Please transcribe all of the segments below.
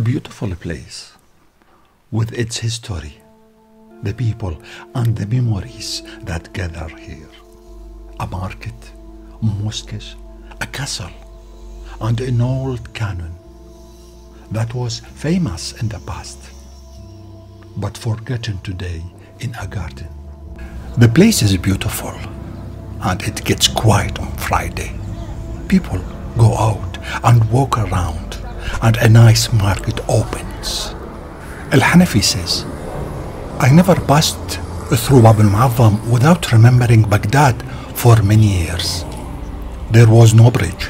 A beautiful place with its history, the people and the memories that gather here. A market, mosques, a castle, and an old cannon that was famous in the past, but forgotten today in a garden. The place is beautiful, and it gets quiet on Friday. People go out and walk around, and a nice market opens. Al-Hanafi says, I never passed through Babalmoathum without remembering Baghdad for many years. There was no bridge,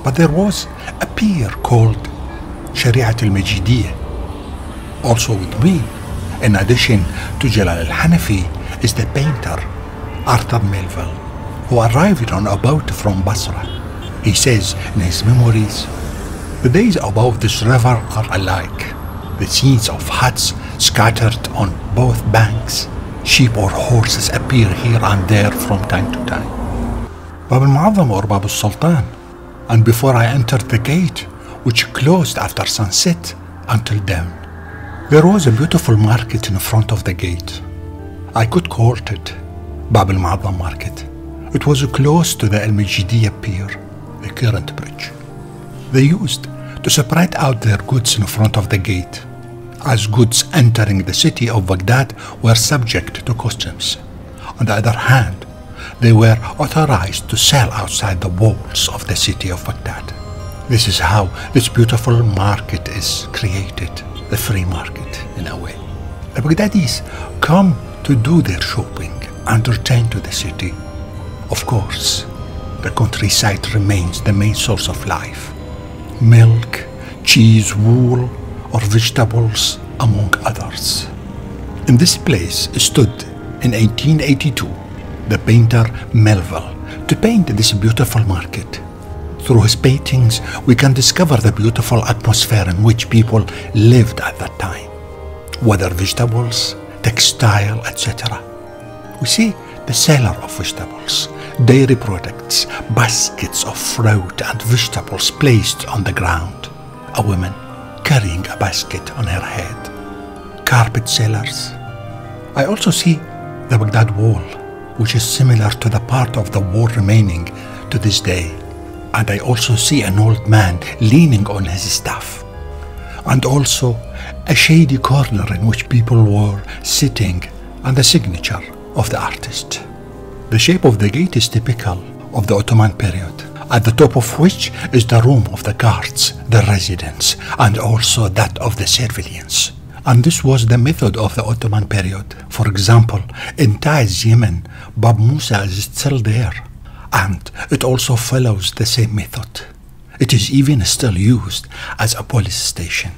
but there was a pier called Shari'at al-Majidiyah. Also with me, in addition to Jalal al-Hanafi, is the painter Arthur Melville, who arrived on a boat from Basra. He says in his memories, the days above this river are alike. The scenes of huts scattered on both banks. Sheep or horses appear here and there from time to time. Babalmoathum or Bab al-Sultan, and before I entered the gate, which closed after sunset until dawn, there was a beautiful market in front of the gate. I could call it Babalmoathum Market. It was close to the Al-Majidiyah Pier, the current bridge. They used to spread out their goods in front of the gate, as goods entering the city of Baghdad were subject to customs. On the other hand, they were authorized to sell outside the walls of the city of Baghdad. This is how this beautiful market is created, the free market in a way. The Baghdadis come to do their shopping and return to the city. Of course, the countryside remains the main source of life. Milk, cheese, wool, or vegetables, among others. In this place stood, in 1882, the painter Melville to paint this beautiful market. Through his paintings, we can discover the beautiful atmosphere in which people lived at that time, whether vegetables, textile, etc. We see the seller of vegetables, dairy products, baskets of fruit and vegetables placed on the ground, a woman carrying a basket on her head, carpet sellers. I also see the Baghdad wall, which is similar to the part of the wall remaining to this day. And I also see an old man leaning on his staff, and also a shady corner in which people were sitting, and the signature of the artist. The shape of the gate is typical of the Ottoman period, at the top of which is the room of the guards, the residents, and also that of the civilians. And this was the method of the Ottoman period. For example, in Taiz, Yemen, Bab Musa is still there, and it also follows the same method. It is even still used as a police station.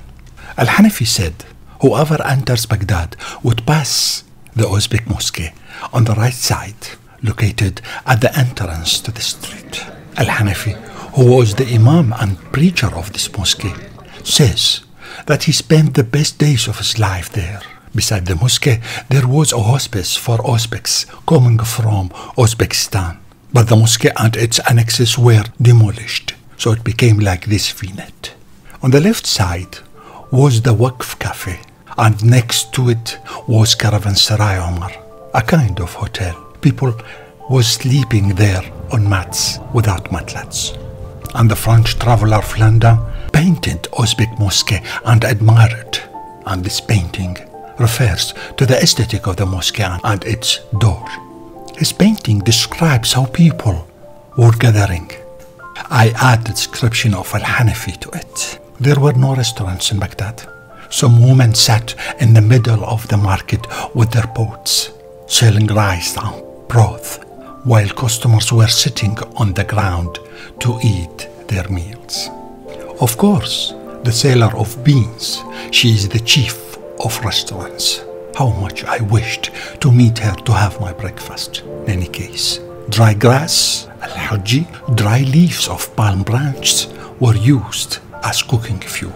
Al-Hanafi said, whoever enters Baghdad would pass the Uzbek mosque on the right side, located at the entrance to the street. Al-Hanafi, who was the imam and preacher of this mosque, says that he spent the best days of his life there. Beside the mosque, there was a hospice for Uzbeks coming from Uzbekistan. But the mosque and its annexes were demolished, so it became like this V-net. On the left side was the Waqf Cafe, and next to it was Caravanserai Omar, a kind of hotel. People were sleeping there on mats without matlats. And the French traveler Flandin painted Uzbek mosque and admired it. And this painting refers to the aesthetic of the mosque and its door. His painting describes how people were gathering. I add the description of Al-Hanafi to it. There were no restaurants in Baghdad. Some women sat in the middle of the market with their pots, selling rice and broth, while customers were sitting on the ground to eat their meals. Of course, the seller of beans, she is the chief of restaurants. How much I wished to meet her to have my breakfast. In any case, dry grass, al-hajji, dry leaves of palm branches were used as cooking fuel.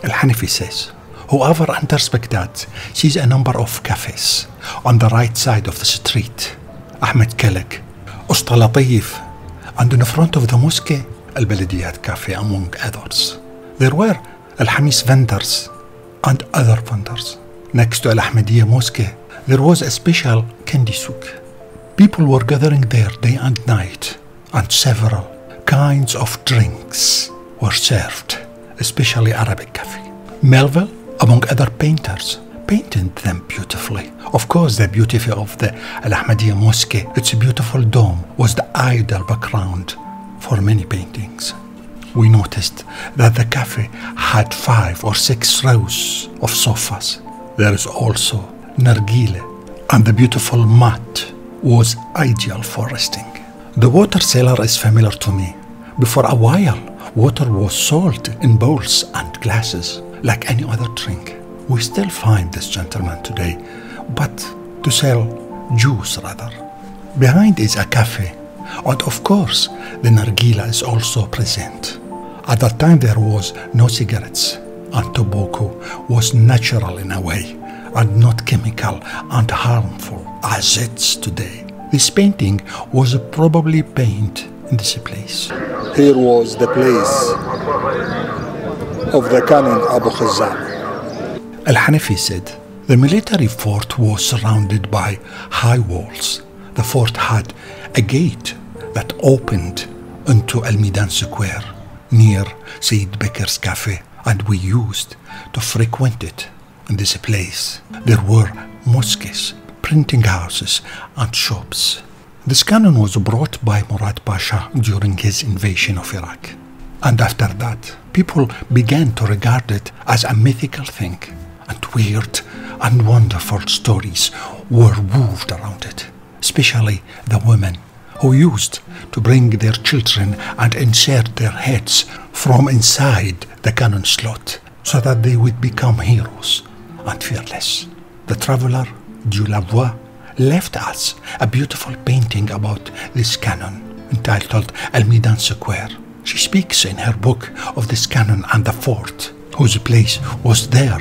Al-Hanafi says, whoever enters Baghdad sees a number of cafes on the right side of the street. Ahmed Kalak, Usta Latif, and in front of the mosque, Al-Baladiyat Cafe, among others. There were Al-Hamis vendors and other vendors. Next to Al-Ahmadiyya Mosque, there was a special candy souk. People were gathering there day and night, and several kinds of drinks were served, especially Arabic coffee. Melville, among other painters, painted them beautifully. Of course, the beauty of the Al-Ahmadiyya Mosque, its beautiful dome, was the ideal background for many paintings. We noticed that the cafe had 5 or 6 rows of sofas. There is also nargile, and the beautiful mat was ideal for resting. The water cellar is familiar to me. Before a while, water was sold in bowls and glasses like any other drink. We still find this gentleman today, but to sell juice rather. Behind is a cafe, and of course the nargila is also present. At that time there was no cigarettes, and tobacco was natural in a way and not chemical and harmful as it's today. This painting was probably painted in this place. Here was the place of the Canon Abu Khazam. Al-Hanafi said the military fort was surrounded by high walls. The fort had a gate that opened into Al-Maydan Square near Sayyid Baker's cafe, and we used to frequent it. In this place there were mosques, printing houses and shops. This canon was brought by Murad Pasha during his invasion of Iraq, and after that people began to regard it as a mythical thing, and weird and wonderful stories were woven around it, especially the women who used to bring their children and insert their heads from inside the canon slot so that they would become heroes and fearless. The traveler Du Lavoie left us a beautiful painting about this canon entitled Al-Maydan Square. She speaks in her book of this canon and the fort, whose place was there,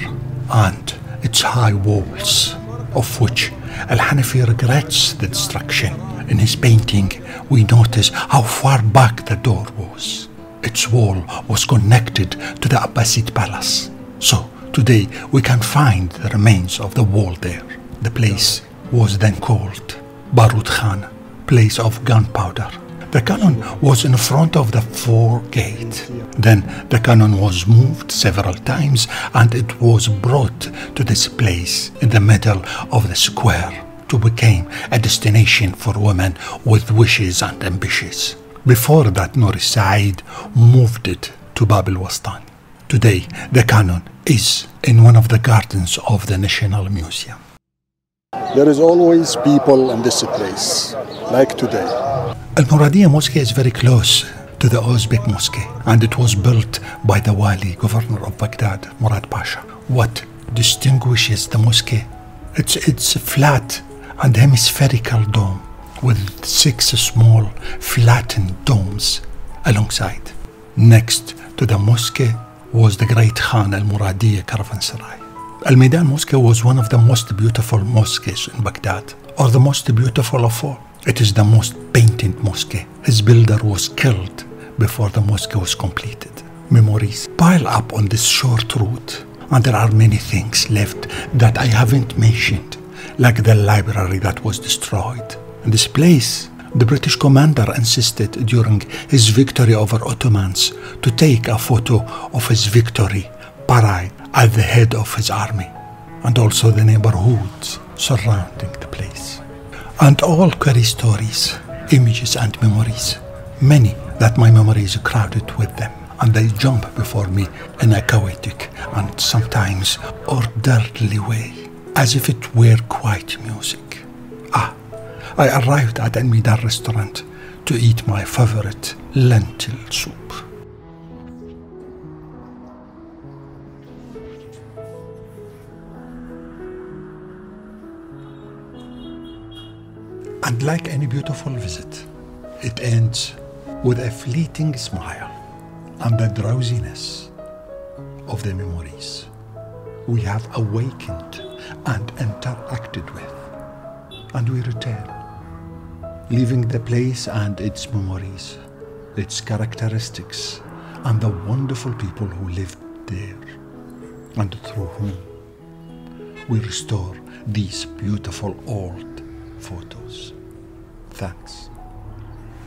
and its high walls, of which Al-Hanafi regrets the destruction. In his painting, we notice how far back the door was. Its wall was connected to the Abbasid palace. So today we can find the remains of the wall there. The place was then called Barut Khan, place of gunpowder. The canon was in front of the fort gate. Then the canon was moved several times, and it was brought to this place in the middle of the square to become a destination for women with wishes and ambitions. Before that, Nur Said moved it to Babalmoathum. Today, the canon is in one of the gardens of the National Museum. There is always people in this place, like today. Al-Muradiyya Mosque is very close to the Uzbek Mosque, and it was built by the Wali, governor of Baghdad, Murad Pasha. What distinguishes the mosque? It's flat and hemispherical dome with 6 small flattened domes alongside. Next to the mosque was the Great Khan Al-Muradiyya Caravanserai. Al-Maydan Mosque was one of the most beautiful mosques in Baghdad, or the most beautiful of all. It is the most painted mosque. His builder was killed before the mosque was completed. Memories pile up on this short route, and there are many things left that I haven't mentioned, like the library that was destroyed. In this place, the British commander insisted during his victory over Ottomans to take a photo of his victory parade at the head of his army, and also the neighborhoods surrounding the place. And all carry stories, images and memories, many that my memory is crowded with them, and they jump before me in a chaotic and sometimes orderly way, as if it were quiet music. I arrived at Al Maydan restaurant to eat my favorite lentil soup. And like any beautiful visit, it ends with a fleeting smile and the drowsiness of the memories we have awakened and interacted with. And we return, leaving the place and its memories, its characteristics, and the wonderful people who lived there, and through whom we restore these beautiful old photos. Thanks.